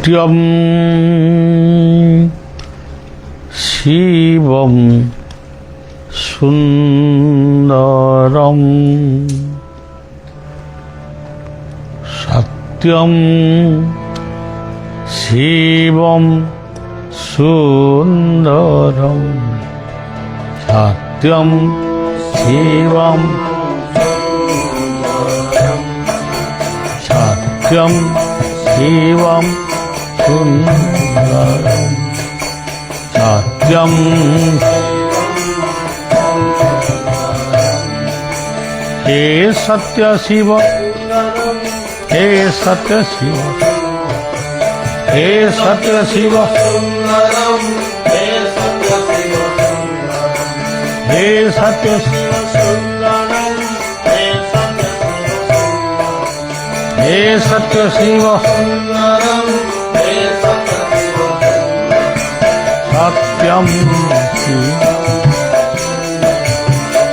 सत्यं शिवं सुन्दरं सत्यं शिवं सुन्दरं सत्यं शिवं सत्यं शिवं सुन्दरं सत्यं हे सत्य शिव हे सत्य शिव हे सत्य शिव हे सत्य शिव हे सत्य शिव सत्यं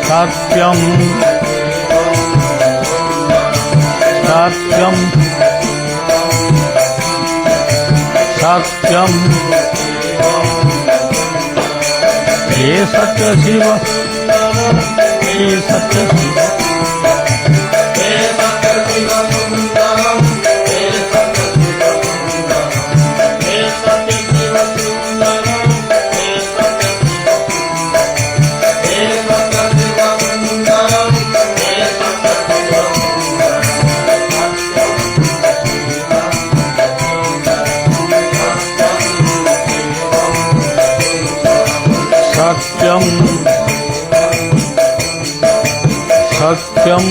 सत्यं सत्यं सत्यं हे सत्य शिव हे सत्य शिव सत्यं सत्यं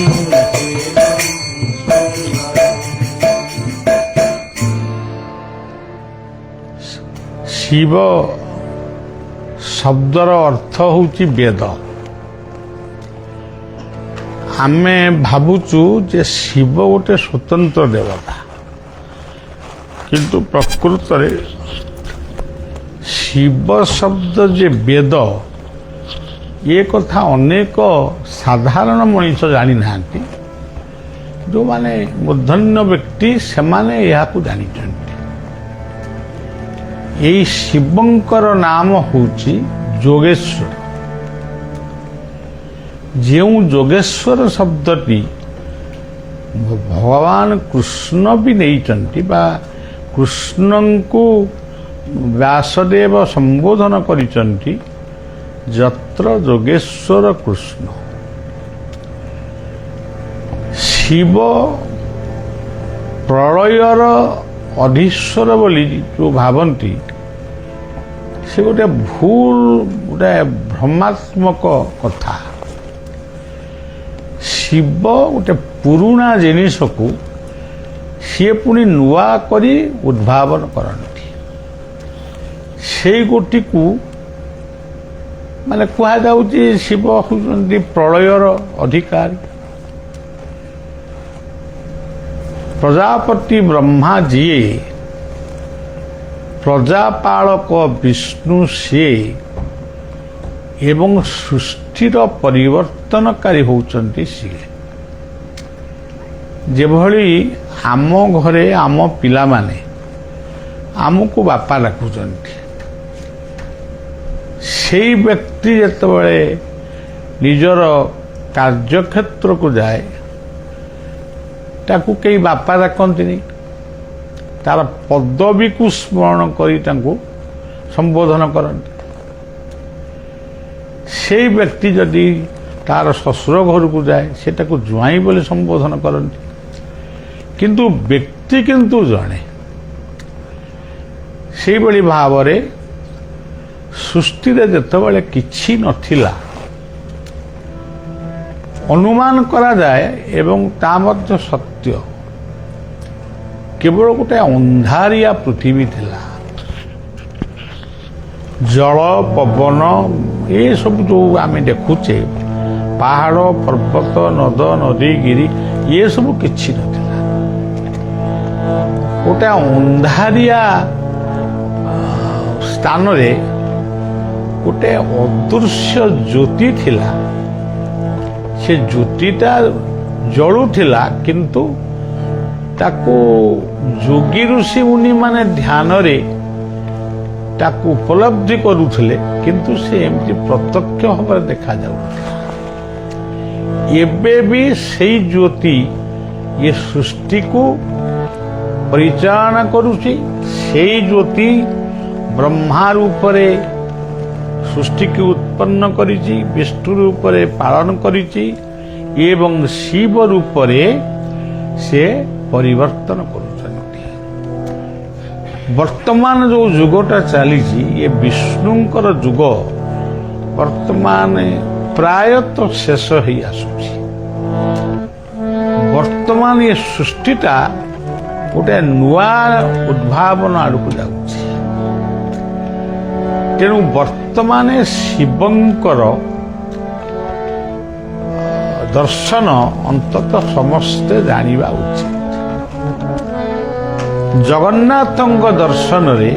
शिव शब्दर अर्थ होची वेद। आमे भावुचु जे शिव गोटे स्वतंत्र देवता, किंतु प्रकृत रे शिव शब्द जे वेद ये कथा अनेक साधारण मनीष जानी नांती। जो माने मूर्धन्य व्यक्ति से माने यह को जानी चंती। ये शिवंकर नाम होची जोगेश्वर। जो जोगेश्वर शब्दटी भगवान कृष्ण भी नहीं चंती बा कृष्ण को व्यासदेव संबोधन करिचंती जत्र जोगेश्वर कृष्ण। शिव प्रलयर अधीश्वर बोली जो भावंती से गोटे भूल गोटे भ्रमात्मक कथा। शिव गोटे पुराना जिनिस को सी पुणी नुआ करी उद्भावन करती। से गोटी को माने कहा जाउची शिव होती प्रलयर अधिकारी। प्रजापति ब्रह्मा जी प्रजापालक विष्णु से एवं सृष्टिर परिवर्तनकारी होचंती सी। जेभली आम घरे आम पिला माने आमको बापा डाकुचंती, से व्यक्ति जेतबेले निजर कार्यक्षेत्र को जाए ताकू कई बापा डाकती, तार पदवी को स्मरण करी तांको संबोधन करते। से व्यक्ति जदि तार ससुर घर को जाए से ताकू ज्वाई बोले संबोधन करते, किंतु व्यक्ति किंतु जणे। से बड़ी भाव रे सृष्टि रे जेतबेले किछि नथिला अनुमान करा जाए एवं ता मध्य सत्य केवल गोटे अंधारिया पृथ्वी थिला। जल पवन ये सब जो आम देखुचे पहाड़ पर्वत नद नदी गिरी ये सब किछि नथिला। गोटे अंधारिया स्थान रे गोटे अदृश्य ज्योति थिला। से ज्योतिटा जलुथिला किंतु ତାକୁ ଯୋଗୀ ଋଷି ମୁନି ମାନେ ଧ୍ୟାନରେ ତାକୁ ଉପଲବ୍ଧି କରୁଥିଲେ, କିନ୍ତୁ ସେ ଏମିତି ପ୍ରତ୍ୟକ୍ଷ ଭାବରେ ଦେଖାଯାଉଥିଲା। ଏବେ ବି ସେଇ ଜ୍ୟୋତି ଏ ସୃଷ୍ଟିକୁ ପରିଚାଳନା କରୁଛି। ସେଇ ଜ୍ୟୋତି ବ୍ରହ୍ମା ରୂପରେ ସୃଷ୍ଟିକୁ ଉତ୍ପନ୍ନ କରିଛି, ବିଷ୍ଣୁ ରୂପରେ ପାଳନ କରିଛି ଏବଂ ଶିବ ରୂପରେ ସେ ପରିବର୍ତ୍ତନ କରୁଛନ୍ତି। ବର୍ତ୍ତମାନ ଯେଉଁ ଯୁଗଟା ଚାଲିଛି ଏ ବିଷ୍ଣୁଙ୍କର ଯୁଗ ବର୍ତ୍ତମାନ ପ୍ରାୟତଃ ଶେଷ ହେଇ ଆସୁଛି। ବର୍ତ୍ତମାନ ଏ ସୃଷ୍ଟିଟା ଗୋଟେ ନୂଆ ଉଦ୍ଭାବନ ଆଡ଼କୁ ଯାଉଛି। ତେଣୁ ବର୍ତ୍ତମାନ ଶିବଙ୍କର ଦର୍ଶନ ଅନ୍ତତଃ ସମସ୍ତେ ଜାଣିବା ଉଚିତ। ଜଗନ୍ନାଥଙ୍କ ଦର୍ଶନରେ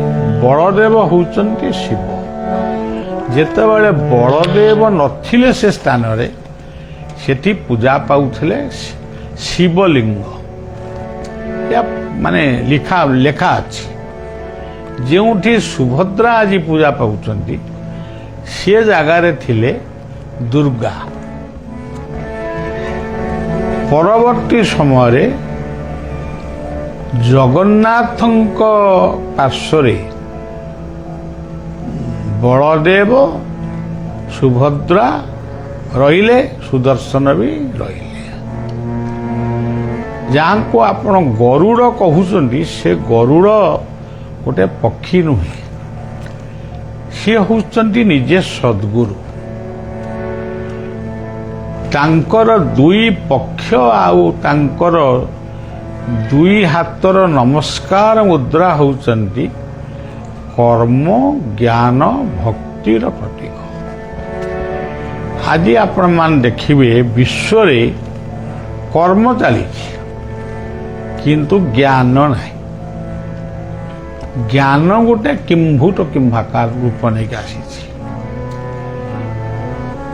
ବଳଦେବ ହେଉଛନ୍ତି ଶିବ। ଯେତେବେଳେ ବଳଦେବ ନଥିଲେ ସେ ସ୍ଥାନରେ, ସେଠି ପୂଜା ପାଉଥିଲେ ଶିବଲିଙ୍ଗ। ମାନେ ଲେଖା ଅଛି, ଯେଉଁଠି ସୁଭଦ୍ରା ଆଜି ପୂଜା ପାଉଛନ୍ତି ସେ ଜାଗାରେ ଥିଲେ ଦୁର୍ଗା। ପରବର୍ତ୍ତୀ ସମୟରେ ଜଗନ୍ନାଥଙ୍କ ପାର୍ଶ୍ୱରେ ବଳଦେବ ସୁଭଦ୍ରା ରହିଲେ, ସୁଦର୍ଶନ ବି ରହିଲେ। ଯାହାଙ୍କୁ ଆପଣ ଗରୁଡ଼ କହୁଛନ୍ତି, ସେ ଗରୁଡ଼ ଗୋଟେ ପକ୍ଷୀ ନୁହେଁ, ସିଏ ହେଉଛନ୍ତି ନିଜେ ସଦ୍ଗୁରୁ। ତାଙ୍କର ଦୁଇ ପକ୍ଷ ଆଉ ତାଙ୍କର ଦୁଇ ହାତର ନମସ୍କାର ମୁଦ୍ରା ହେଉଛନ୍ତି କର୍ମ, ଜ୍ଞାନ, ଭକ୍ତିର ପ୍ରତୀକ। ଆଜି ଆପଣମାନେ ଦେଖିବେ ବିଶ୍ୱରେ କର୍ମ ଚାଲିଛି କିନ୍ତୁ ଜ୍ଞାନ ନାହିଁ। ଜ୍ଞାନ ଗୋଟେ କିମ୍ଭୂତ କିମ୍ଭାକାର ରୂପ ନେଇକି ଆସିଛି।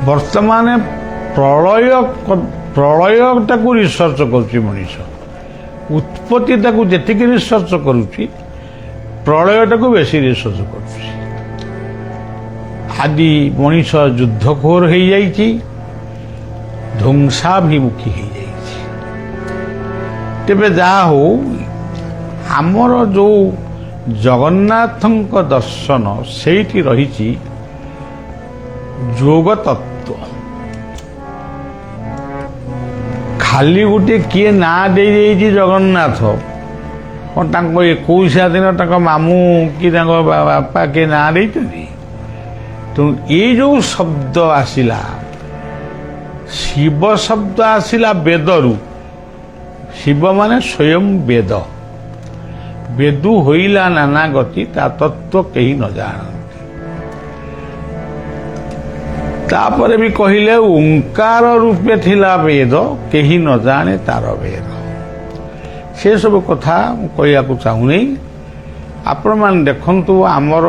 ବର୍ତ୍ତମାନ ପ୍ରଳୟଟାକୁ ରିସର୍ଚ୍ଚ କରୁଛି ମଣିଷ, ଉତ୍ପତ୍ତିଟାକୁ ଯେତିକି ରିସର୍ଚ୍ଚ କରୁଛି ପ୍ରଳୟଟାକୁ ବେଶୀ ରିସର୍ଚ୍ଚ କରୁଛି। ଆଜି ମଣିଷ ଯୁଦ୍ଧଖୋର ହେଇଯାଇଛି, ଧ୍ୱଂସାଭିମୁଖୀ ହେଇଯାଇଛି। ତେବେ ଯାହା ହଉ, ଆମର ଯେଉଁ ଜଗନ୍ନାଥଙ୍କ ଦର୍ଶନ ସେଇଠି ରହିଛି ଯୋଗ ତତ୍ତ୍ୱ। ଖାଲି ଗୋଟେ କିଏ ନାଁ ଦେଇଯାଇଛି ଜଗନ୍ନାଥ, କ'ଣ ତାଙ୍କ 21 ଦିନ ତାଙ୍କ ମାମୁଁ କି ତାଙ୍କ ବାପା କିଏ ନାଁ ଦେଇଛନ୍ତି? ତେଣୁ ଏଇ ଯେଉଁ ଶବ୍ଦ ଆସିଲା, ଶିବ ଶବ୍ଦ ଆସିଲା ବେଦରୁ। ଶିବ ମାନେ ସ୍ୱୟଂ ବେଦ। ବେଦୁ ହୋଇଲା ନାନା ଗତି, ତା ତତ୍ତ୍ୱ କେହି ନ ଜାଣନ୍ତି। ତାପରେ ବି କହିଲେ ଓଙ୍କାର ରୂପେ ଥିଲା ବେଦ, କେହି ନ ଜାଣେ ତାର ଭେଦ। ସେସବୁ କଥା ମୁଁ କହିବାକୁ ଚାହୁଁନି। ଆପଣମାନେ ଦେଖନ୍ତୁ, ଆମର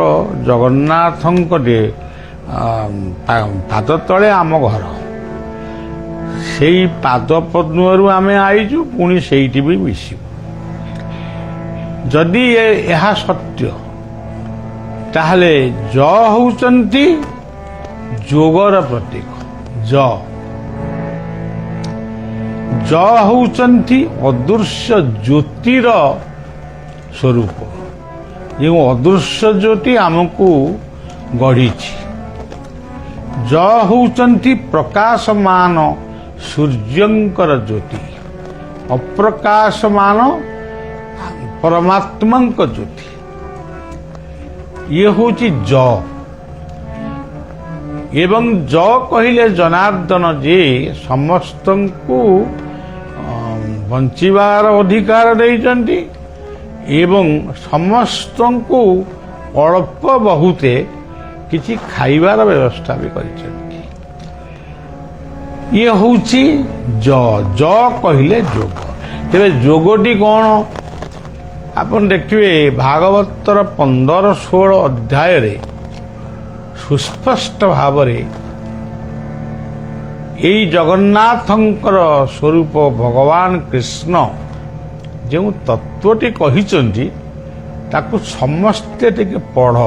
ଜଗନ୍ନାଥଙ୍କ ପାଦ ତଳେ ଆମ ଘର। ସେଇ ପାଦ ପଦ୍ମରୁ ଆମେ ଆଇଛୁ, ପୁଣି ସେଇଠି ବି ମିଶିବୁ। ଯଦି ଏହା ସତ୍ୟ, ତାହେଲେ ଜ ହେଉଛନ୍ତି ଯୋଗର ପ୍ରତୀକ। ଜ ହେଉଛନ୍ତି ଅଦୃଶ୍ୟ ଜ୍ୟୋତିର ସ୍ୱରୂପ। ଯେଉଁ ଅଦୃଶ୍ୟ ଜ୍ୟୋତି ଆମକୁ ଗଢ଼ିଛି। ଜ ହେଉଛନ୍ତି ପ୍ରକାଶମାନ ସୂର୍ଯ୍ୟଙ୍କର ଜ୍ୟୋତି, ଅପ୍ରକାଶମାନ ପରମାତ୍ମାଙ୍କ ଜ୍ୟୋତି। ଇଏ ହେଉଛି ଜ। ଏବଂ ଜ କହିଲେ ଜନାର୍ଦ୍ଦନ ଯେ ସମସ୍ତଙ୍କୁ ବଞ୍ଚିବାର ଅଧିକାର ଦେଇଛନ୍ତି ଏବଂ ସମସ୍ତଙ୍କୁ ଅଳ୍ପ ବହୁତେ କିଛି ଖାଇବାର ବ୍ୟବସ୍ଥା ବି କରିଛନ୍ତି। ଇଏ ହେଉଛି ଜ। ଜ କହିଲେ ଯୋଗ। ତେବେ ଯୋଗଟି କ'ଣ? ଆପଣ ଦେଖିବେ ଭାଗବତର 15-16 ଅଧ୍ୟାୟରେ ସୁସ୍ପଷ୍ଟ ଭାବରେ ଏଇ ଜଗନ୍ନାଥଙ୍କର ସ୍ୱରୂପ ଭଗବାନ କୃଷ୍ଣ ଯେଉଁ ତତ୍ତ୍ୱଟି କହିଛନ୍ତି ତାକୁ ସମସ୍ତେ ଟିକେ ପଢ଼,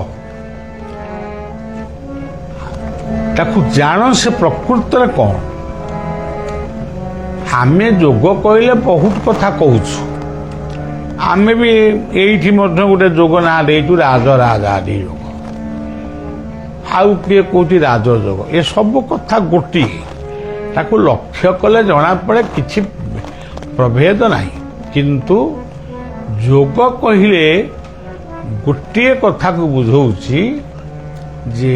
ତାକୁ ଜାଣ ସେ ପ୍ରକୃତରେ କ'ଣ। ଆମେ ଯୋଗ କହିଲେ ବହୁତ କଥା କହୁଛୁ, ଆମେ ବି ଏଇଠି ମଧ୍ୟ ଗୋଟେ ଯୋଗ ନାଁ ଦେଇଛୁ ରାଜରାଜାଦି ଯୋଗ, ଆଉ କିଏ କହୁଛି ରାଜଯୋଗ। ଏସବୁ କଥା ଗୋଟିଏ, ତାକୁ ଲକ୍ଷ୍ୟ କଲେ ଜଣାପଡ଼େ କିଛି ପ୍ରଭେଦ ନାହିଁ। କିନ୍ତୁ ଯୋଗ କହିଲେ ଗୋଟିଏ କଥାକୁ ବୁଝଉଛି ଯେ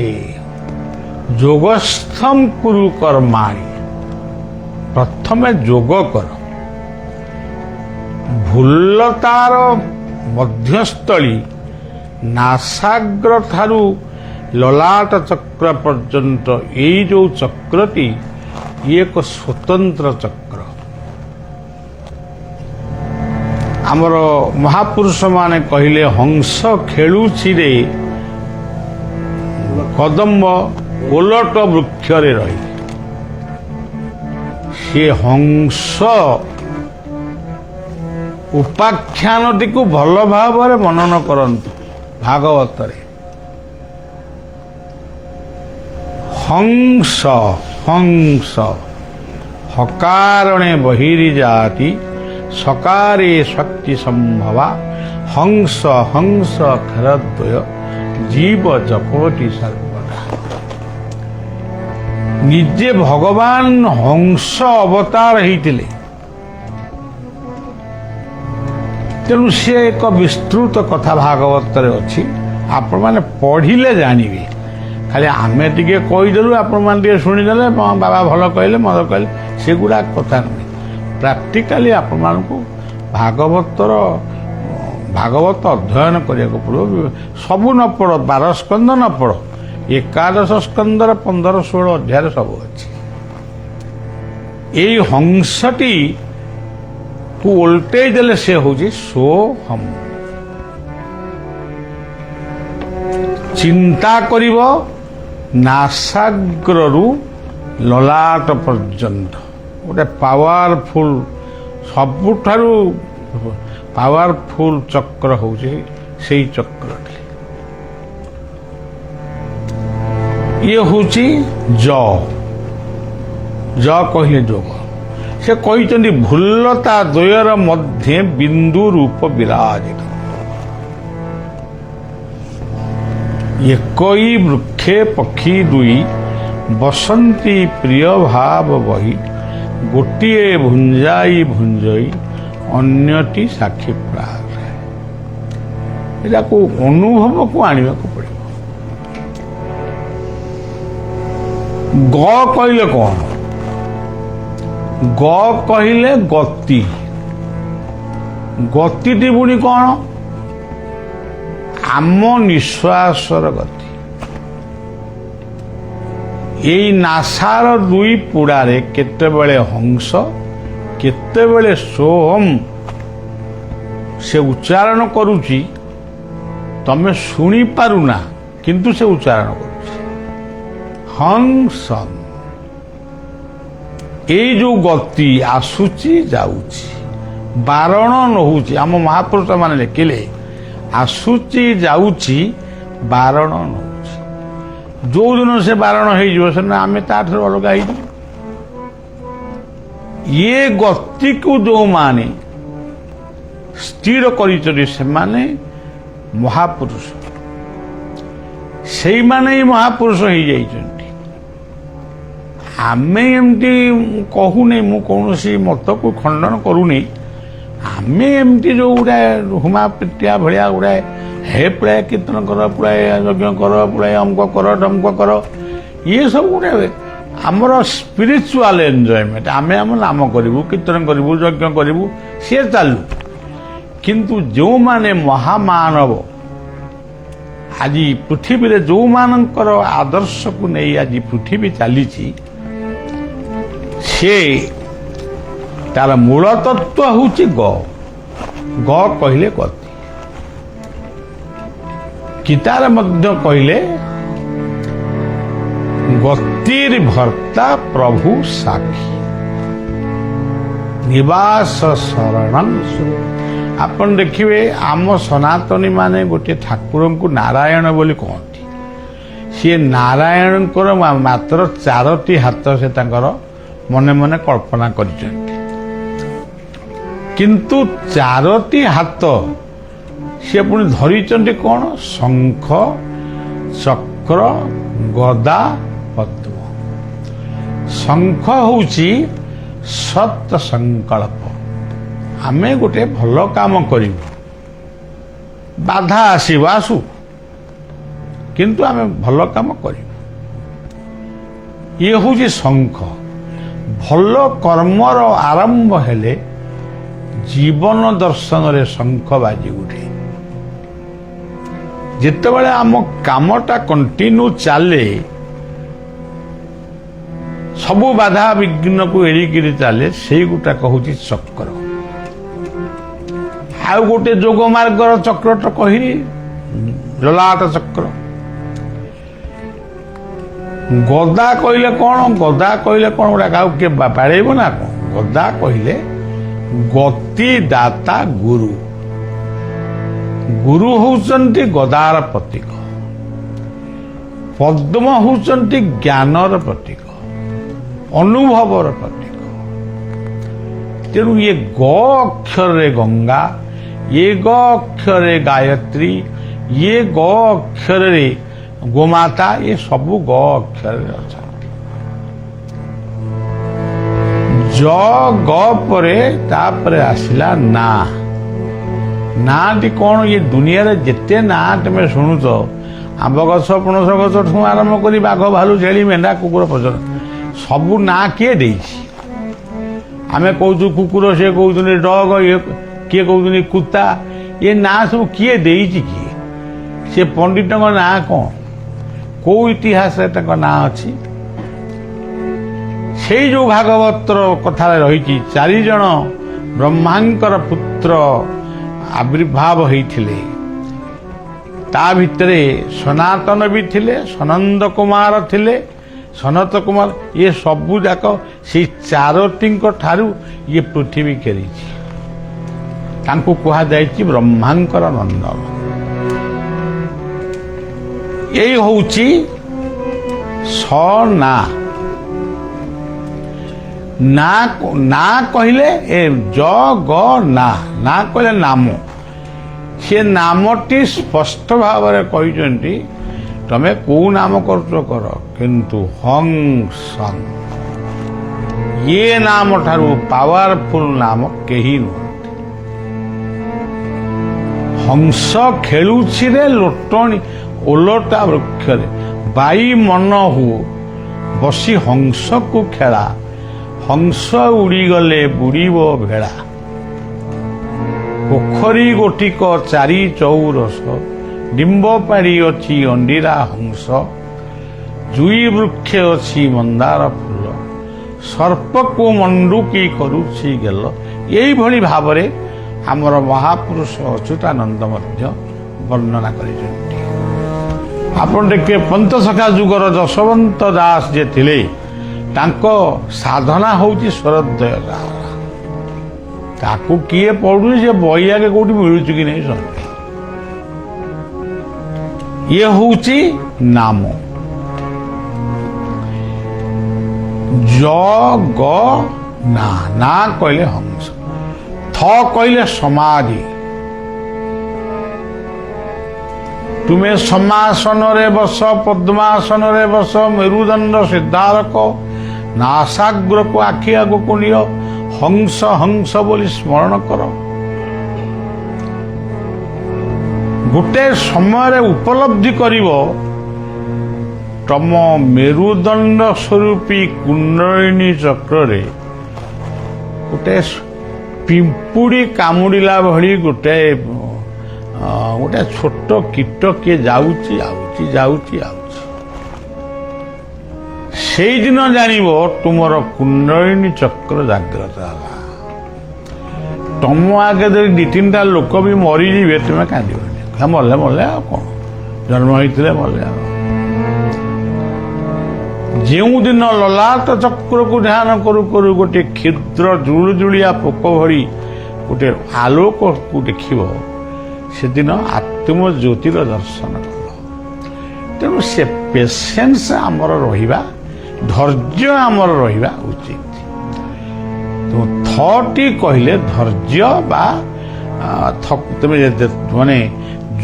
ଯୋଗସ୍ଥମ କୁରୁ କର୍ମାଣି, ପ୍ରଥମେ ଯୋଗ କର। ଭୁଲତାର ମଧ୍ୟସ୍ଥଳୀ ନାସାଗ୍ର ଠାରୁ ଲଲାଟ ଚକ୍ର ପର୍ଯ୍ୟନ୍ତ ଏଇ ଯେଉଁ ଚକ୍ରଟି ଇଏ ଏକ ସ୍ୱତନ୍ତ୍ର ଚକ୍ର। ଆମର ମହାପୁରୁଷମାନେ କହିଲେ ହଂସ ଖେଳୁଛିରେ କଦମ୍ବ ଓଲଟ ବୃକ୍ଷରେ ରହି। ସେ ହଂସ ଉପାଖ୍ୟାନଟିକୁ ଭଲ ଭାବରେ ମନନ କରନ୍ତୁ। ଭାଗବତରେ ହଂସ ହଂସ ହକାରଣେ ବହିର୍ଜାତି ସକାରେ ଶକ୍ତି ସମ୍ଭବା ହଂସ ହଂସ ଖେଳଦ୍ୱୟ ଜୀବ ଜପଟି ସର୍ବଦା। ନିଜେ ଭଗବାନ ହଂସ ଅବତାର ହେଇଥିଲେ, ତେଣୁ ସେ ଏକ ବିସ୍ତୃତ କଥା ଭାଗବତରେ ଅଛି। ଆପଣମାନେ ପଢ଼ିଲେ ଜାଣିବେ। ଖାଲି ଆମେ ଟିକେ କହିଦେଲୁ, ଆପଣମାନେ ଟିକେ ଶୁଣିଦେଲେ, ବାବା ଭଲ କହିଲେ ମନ୍ଦ କହିଲେ, ସେଗୁଡ଼ା କଥା ନୁହେଁ। ପ୍ରାକ୍ଟିକାଲି ଆପଣମାନଙ୍କୁ ଭାଗବତ ଅଧ୍ୟୟନ କରିବାକୁ ପଡ଼ିବ। ସବୁ ନ ପଢ଼, 12 ସ୍କନ୍ଧ ନ ପଢ଼, 11 ସ୍କନ୍ଧର 15, 16 ଅଧ୍ୟାୟରେ ସବୁ ଅଛି। ଏଇ ହଂସଟି କୁ ଓଲଟେଇ ଦେଲେ ସେ ହଉଛି ସୋହମ୍। ଚିନ୍ତା କରିବ ନାସାଗ୍ରରୁ ଲଲାଟ ପର୍ଯ୍ୟନ୍ତ। ଗୋଟେ ପାୱାରଫୁଲ, ସବୁଠାରୁ ପାୱାରଫୁଲ ଚକ୍ର ହଉଛି ସେଇ ଚକ୍ରଟି। ଇଏ ହଉଛି ଜ କହିଲେ ଯୋଗ। ସେ କହିଛନ୍ତି ଭୁଲତା ଦ୍ୱୟର ମଧ୍ୟରେ ବିନ୍ଦୁ ରୂପ ବିରାଜିତ। ଏକଇ ବୃକ୍ଷେ ପକ୍ଷୀ ଦୁଇ ବସନ୍ତି ପ୍ରିୟ ଭାବ ବହି ଗୋଟିଏ ଭୁଞ୍ଜାଇ ଭୁଞ୍ଜଇ ଅନ୍ୟଟି ସାକ୍ଷୀ ପ୍ରାୟ। ଏଟାକୁ ଅନୁଭବକୁ ଆଣିବାକୁ ପଡ଼ିବ। ଗ କହିଲେ କ'ଣ? ଗ କହିଲେ ଗତି। ଗତିଟି ପୁଣି କ'ଣ? ଆମ ନିଶ୍ୱାସର ଗତି। ଏଇ ନାସାର ଦୁଇ ପୁଡ଼ାରେ କେତେବେଳେ ହଂସ, କେତେବେଳେ ସୋହମ୍ ସେ ଉଚ୍ଚାରଣ କରୁଛି, ତମେ ଶୁଣିପାରୁନା, କିନ୍ତୁ ସେ ଉଚ୍ଚାରଣ କରୁଛି ହଂସମ୍। ଏଇ ଯୋଉ ଗତି ଆସୁଛି ଯାଉଛି, ବାରଣ ନହୁଛି। ଆମ ମହାପୁରୁଷ ମାନେ ଲେଖିଲେ ଆସୁଛି ଯାଉଛି, ବାରଣ ନହୁଛି। ଯୋଉଦିନ ସେ ବାରଣ ହେଇଯିବ, ସେଦିନ ଆମେ ତାଠାରୁ ଅଲଗା ହେଇଯିବୁ। ଇଏ ଗତିକୁ ଯୋଉମାନେ ସ୍ଥିର କରିଛନ୍ତି ସେମାନେ ମହାପୁରୁଷ। ସେଇମାନେ ହିଁ ମହାପୁରୁଷ ହେଇଯାଇଛନ୍ତି। ଆମେ ଏମିତି କହୁନି, ମୁଁ କୌଣସି ମତକୁ ଖଣ୍ଡନ କରୁନି। ଆମେ ଏମିତି ଯୋଉ ଗୁଡ଼ାଏ ହୁମା ପିଟିଆ ଭଳିଆ ଗୁଡ଼ାଏ ହେ ପୁଳାଏ କୀର୍ତ୍ତନ କର, ପୁଳାଏ ଯଜ୍ଞ କର, ପୁଳାଏ ଅମକ କର, ଡମକ କର, ଇଏ ସବୁ ଗୁଡ଼ାଏ ଆମର ସ୍ପିରିଚୁଆଲ ଏନ୍ଜୟମେଣ୍ଟ। ଆମେ ଆମ ନାମ କରିବୁ, କୀର୍ତ୍ତନ କରିବୁ, ଯଜ୍ଞ କରିବୁ, ସିଏ ଚାଲୁ। କିନ୍ତୁ ଯେଉଁମାନେ ମହାମାନବ ଆଜି ପୃଥିବୀରେ ଯେଉଁମାନଙ୍କର ଆଦର୍ଶକୁ ନେଇ ଆଜି ପୃଥିବୀ ଚାଲିଛି, ସେ ତାର ମୂଳ ତତ୍ତ୍ୱ ହେଉଛି ଗ। ଗ କହିଲେ ଗତି। ଗୀତାରେ ମଧ୍ୟ କହିଲେ ଗତିର ଭର୍ତ୍ତା ପ୍ରଭୁ ସାକ୍ଷୀ ନିବାସ ଶରଣ ଆପଣ ଦେଖିବେ ଆମ ସନାତନୀ ମାନେ ଗୋଟିଏ ଠାକୁରଙ୍କୁ ନାରାୟଣ ବୋଲି କହନ୍ତି। ସିଏ ନାରାୟଣଙ୍କର ମାତ୍ର 4ଟି ହାତ ସେ ତାଙ୍କର ମନେ ମନେ କଳ୍ପନା କରିଛନ୍ତି। କିନ୍ତୁ 4ଟି ହାତ ସିଏ ପୁଣି ଧରିଛନ୍ତି କ'ଣ? ଶଙ୍ଖ, ଚକ୍ର, ଗଦା, ପଦ୍ମ। ଶଙ୍ଖ ହେଉଛି ସତ୍ ସଂକଳ୍ପ। ଆମେ ଗୋଟେ ଭଲ କାମ କରିବୁ, ବାଧା ଆସିବ ଆସୁ, କିନ୍ତୁ ଆମେ ଭଲ କାମ କରିବୁ। ଇଏ ହେଉଛି ଶଙ୍ଖ। ଭଲ କର୍ମର ଆରମ୍ଭ ହେଲେ ଜୀବନ ଦର୍ଶନରେ ଶଙ୍ଖ ବାଜି ଉଠେ। ଯେତେବେଳେ ଆମ କାମଟା କଣ୍ଟିନ୍ୟୁ ଚାଲେ, ସବୁ ବାଧା ବିଘ୍ନକୁ ଏଡ଼ିକିରି ଚାଲେ, ସେଇଗୁଟା କହୁଛି ଚକ୍ର। ଆଉ ଗୋଟେ ଯୋଗ ମାର୍ଗର ଚକ୍ରଟା କହିଲି ଲଲାଟ ଚକ୍ର। ଗଦା କହିଲେ କ'ଣ? ଗଦା କହିଲେ କ'ଣ? ଗୋଟେ କାହାକୁ କିଏ ବାଡ଼େଇବ ନା କ'ଣ? ଗଦା କହିଲେ ଗତି ଦାତା ଗୁରୁ। ଗୁରୁ ହେଉଛନ୍ତି ଗଦାର ପ୍ରତୀକ। ପଦ୍ମ ହେଉଛନ୍ତି ଜ୍ଞାନର ପ୍ରତୀକ, ଅନୁଭବର ପ୍ରତୀକ। ତେଣୁ ଇଏ ଗ ଅକ୍ଷରରେ ଗଙ୍ଗା, ଇଏ ଗ ଅକ୍ଷରରେ ଗାୟତ୍ରୀ, ଇଏ ଗ ଅକ୍ଷରରେ ଗୋମାତା, ଏ ସବୁ ଗ ଅକ୍ଷରରେ ଅଛନ୍ତି। ଜ ଗ ପରେ ତାପରେ ଆସିଲା ନା। ନାଁଟି କ'ଣ? ଇଏ ଦୁନିଆରେ ଯେତେ ନାଁ ତମେ ଶୁଣୁଛ, ଆମ୍ବ ଗଛ, ପଣସ ଗଛଠୁ ଆରମ୍ଭ କରି ବାଘ, ଭାଲୁ, ଛେଳି, ମେଣ୍ଢା, କୁକୁର ପର୍ଯ୍ୟନ୍ତ ସବୁ ନାଁ କିଏ ଦେଇଛି? ଆମେ କହୁଛୁ କୁକୁର, ସେ କହୁଛନ୍ତି ଡଗ, ଇଏ କିଏ କହୁଛନ୍ତି କୁତା। ଏ ନାଁ ସବୁ କିଏ ଦେଇଛି? କିଏ? ସେ ପଣ୍ଡିତଙ୍କ ନାଁ କ'ଣ? କୋଉ ଇତିହାସରେ ତାଙ୍କ ନାଁ ଅଛି? ସେଇ ଯୋଉ ଭାଗବତର କଥାରେ ରହିଛି, 4 ଜଣ ବ୍ରହ୍ମାଙ୍କର ପୁତ୍ର ଆବିର୍ଭାବ ହେଇଥିଲେ। ତା ଭିତରେ ସନାତନ ବି ଥିଲେ, ସନନ୍ଦ କୁମାର ଥିଲେ, ସନତ କୁମାର। ଇଏ ସବୁ ଯାକ ସେଇ 4ଟିଙ୍କ ଠାରୁ ଇଏ ପୃଥିବୀ କେରିଛି। ତାଙ୍କୁ କୁହାଯାଇଛି ବ୍ରହ୍ମାଙ୍କର ନନ୍ଦନ। ଏଇ ହେଉଛି ନା। ନା କହିଲେ ଏ ଜ ଗ ନା। ନା କହିଲେ ନାମ। ସେ ନାମଟି ସ୍ପଷ୍ଟ ଭାବରେ କହିଛନ୍ତି, ତମେ କୋଉ ନାମ କରୁଛ କର, କିନ୍ତୁ ହଂସ। ଇଏ ନାମ ଠାରୁ ପାୱାରଫୁଲ ନାମ କେହି ନୁହନ୍ତି। ହଂସ ଖେଳୁଛି ରେ ଲୋଟଣି ଓଲଟା ବୃକ୍ଷରେ, ବାଇ ମନ ହୁଅ ବସି ହଂସକୁ ଖେଳା, ହଂସ ଉଡ଼ିଗଲେ ବୁଡ଼ିବ ଭେଳା। ପୋଖରୀ ଗୋଟିକ 4 ଚଉରସ, ଡିମ୍ବ ପାଡ଼ି ଅଛି ଅଣ୍ଡିରା ହଂସ, ଜୁଇ ବୃକ୍ଷେ ଅଛି ମନ୍ଦାର ଫୁଲ, ସର୍ପକୁ ମଣ୍ଡୁକି କରୁଛି ଗେଲ। ଏଇଭଳି ଭାବରେ ଆମର ମହାପୁରୁଷ ଅଚ୍ୟୁତାନନ୍ଦ ମଧ୍ୟ ବର୍ଣ୍ଣନା କରିଛନ୍ତି। ଆପଣ ଦେଖିବେ ପନ୍ତସଖା ଯୁଗର ଯଶୋବନ୍ତ ଦାସ ଯିଏ ଥିଲେ, ତାଙ୍କ ସାଧନା ହେଉଛି ସ୍ୱରୋଦୟ ସାଧନା। ତାକୁ କିଏ ପଢୁଛି? ସେ ବହି ଆଗେ କୋଉଠି ମିଳୁଛି କି ନାହିଁ ସନ୍ଦେହ। ଇଏ ହେଉଛି ନାମ। ଜ ଗ ନା। ନା କହିଲେ ହଂସ। ଥ କହିଲେ ସମାଧି। ତୁମେ ସମାସନରେ ବସ, ପଦ୍ମାସନରେ ବସ, ମେରୁଦଣ୍ଡ ସିଦ୍ଧାରକ, ନାସାଗ୍ରକୁ ଆଖି ଆଗକୁ ନିଅ, ହଂସ ହଂସ ବୋଲି ସ୍ମରଣ କର। ଗୋଟେ ସମୟରେ ଉପଲବ୍ଧି କରିବ, ତମ ମେରୁଦଣ୍ଡ ସ୍ୱରୂପୀ କୁଣ୍ଡଳିନୀ ଚକ୍ରରେ ଗୋଟେ ପିମ୍ପୁଡ଼ି କାମୁଡ଼ିଲା ଭଳି ଗୋଟେ ଛୋଟ କୀଟ କିଏ ଯାଉଛି ଆଉଛି ଯାଉଛି ଆଉଛି। ସେଇଦିନ ଜାଣିବ ତୁମର କୁଣ୍ଡଳିନୀ ଚକ୍ର ଜାଗ୍ରତ ହେଲା। ତମ ଆଗେ ଯଦି 2-3ଟା ଲୋକ ବି ମରିଯିବେ, ତୁମେ କାନ୍ଦିବନି। ମଲେ ମଲେ ଆଉ କ'ଣ, ଜନ୍ମ ହେଇଥିଲେ ମଲେ ଆଉ। ଯେଉଁଦିନ ଲଲାଟ ଚକ୍ରକୁ ଧ୍ୟାନ କରୁ କରୁ ଗୋଟିଏ କ୍ଷୁଦ୍ର ଜୁଳୁଜୁଳିଆ ପୋକ ଭଳି गोटे आलोक को देखिब सेदिन आत्मज्योतिर दर्शन कल तेणु से पेसेंस आमर रहिबा धैर्य आमर रहिबा उचित तो थटी कहले धैर्य बा तुम माने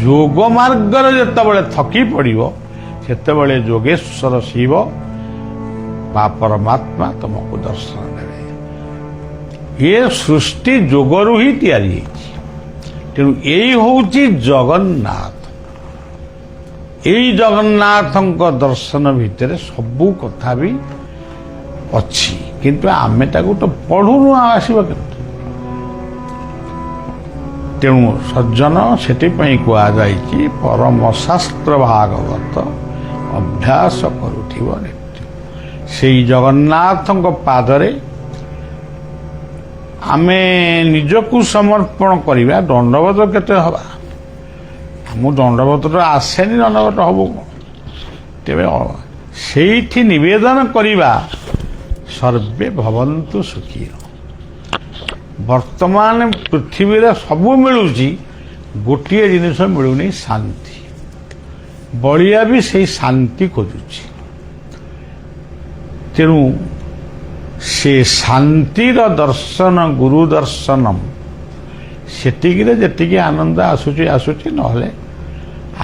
जोग मार्गर जितेबाला थकी पड़ो सेतेबाला जोगेश्वर शिव बा परमात्मा तुमको दर्शन देवे ये सृष्टि जोगरु ही तैयारी तेणु यही हूँ जगन्नाथ यही जगन्नाथ दर्शन भितर सबू कथा भी अच्छी किंतु आमे ताकू तो पढ़ुनु आसब के तेणु सज्जन से कहुई परम शास्त्र भागवत अभ्यास करुथिब नित्य से जगन्नाथ पादरे आमे निजकू समर्पण करवा दंडवत केते हवा मु दंडवत तो आसेनी दंडवत हब तेरे से निवेदन करवा सर्वे भवन्तु सुखी वर्तमान पृथ्वी सबू मिलूँ गोटे जिनस मिलूनी शांति बलिया भी से शांति खोजुची तेणु से शांतिर दर्शन गुरु दर्शनम सेतिकिरे जेतिकी आनंद आसुची नहले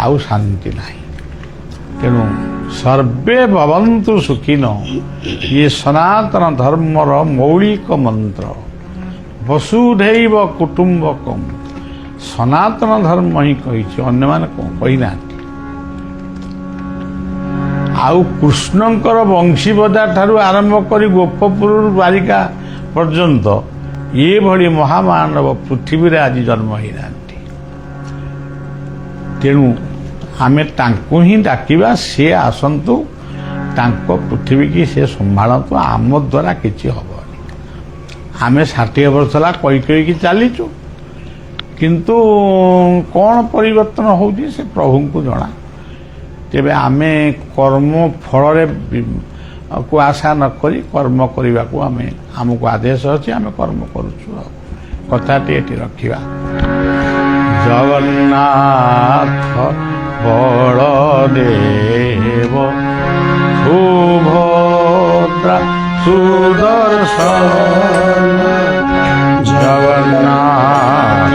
आउ शांति नहीं तेणु सर्वे भवन्तु सुखिन ये सनातन धर्मर मौलिक मंत्र वसुधैव कुटुंबकम सनातन धर्म ही कही अन्य मान कही ना आउ कृष्णंकर वंशीवदा ठारू आरंभ कर गोपपुर बारिका पर्यंत ये भली महामानव पृथ्वी रे आज जन्म ही ना तेणु आमे तांको ही डाकिबा से आसंतु तांको पृथ्वी की से संभालतु आम द्वारा किछि हबनी आमे 60 वर्ष ला कई कई चलीचु किंतु कौन परिवर्तन होउची से प्रभु को जଣା तेबे आमे कर्म फल को आशा न करी कर्म करने को आमे हमको आदेश अच्छे आमे कर्म करुचु कथाटी एटी रखिबा जगन्नाथ बलदेव सुभद्रा सुदर्शन जगन्नाथ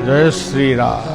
जय श्री राम।